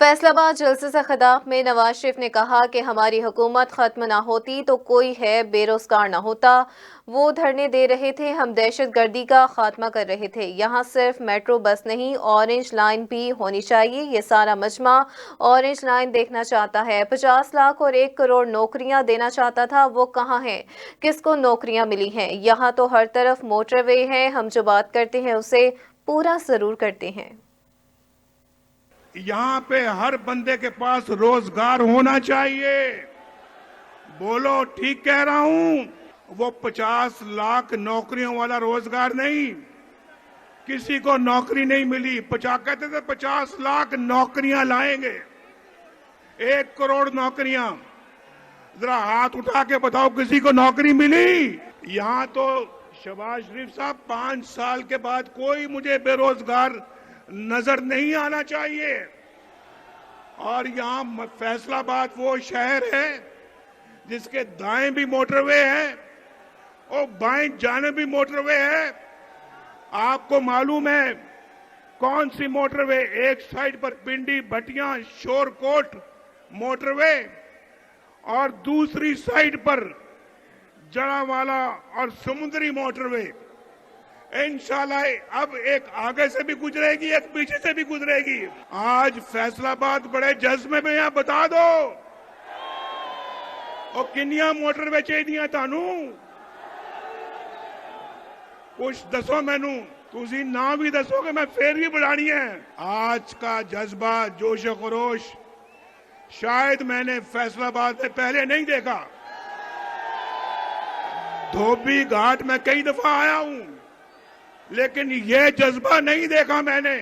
फैसलाबाद जलसे से खिताब में नवाज शरीफ ने कहा कि हमारी हुकूमत खत्म ना होती तो कोई है बेरोजगार ना होता। वो धरने दे रहे थे, हम दहशतगर्दी का खात्मा कर रहे थे। यहाँ सिर्फ मेट्रो बस नहीं, ऑरेंज लाइन भी होनी चाहिए। ये सारा मजमा ऑरेंज लाइन देखना चाहता है। 50 लाख और 1 करोड़ नौकरियां देना चाहता था, वो कहाँ है? किसको नौकरियां मिली हैं? यहाँ तो हर तरफ मोटरवे है। हम जो बात करते हैं उसे पूरा जरूर करते हैं। यहाँ पे हर बंदे के पास रोजगार होना चाहिए। बोलो ठीक कह रहा हूं? वो 50 लाख नौकरियों वाला रोजगार नहीं, किसी को नौकरी नहीं मिली। कहते थे 50 लाख नौकरियां लाएंगे, 1 करोड़ नौकरियां। जरा हाथ उठा के बताओ किसी को नौकरी मिली? यहाँ तो शहबाज शरीफ साहब 5 साल के बाद कोई मुझे बेरोजगार नजर नहीं आना चाहिए। और यहाँ फैसलाबाद वो शहर है जिसके दाएं भी मोटरवे है और बाएं जाने भी मोटरवे है। आपको मालूम है कौन सी मोटरवे? एक साइड पर पिंडी भटिया शोरकोट मोटरवे और दूसरी साइड पर जड़ावाला और समुद्री मोटरवे। इंशाल्लाह अब एक आगे से भी गुजरेगी, एक पीछे से भी गुजरेगी। आज फैसलाबाद बड़े जज्बे में यहाँ बता दो और किनिया मोटरवे चाहिए थानू कुछ दसो मैनू, तुसी ना भी दसोगे मैं फिर भी बढ़ानी है। आज का जज्बा जोश खरोश शायद मैंने फैसलाबाद में पहले नहीं देखा। धोबी घाट में कई दफा आया हूं लेकिन ये जज्बा नहीं देखा मैंने।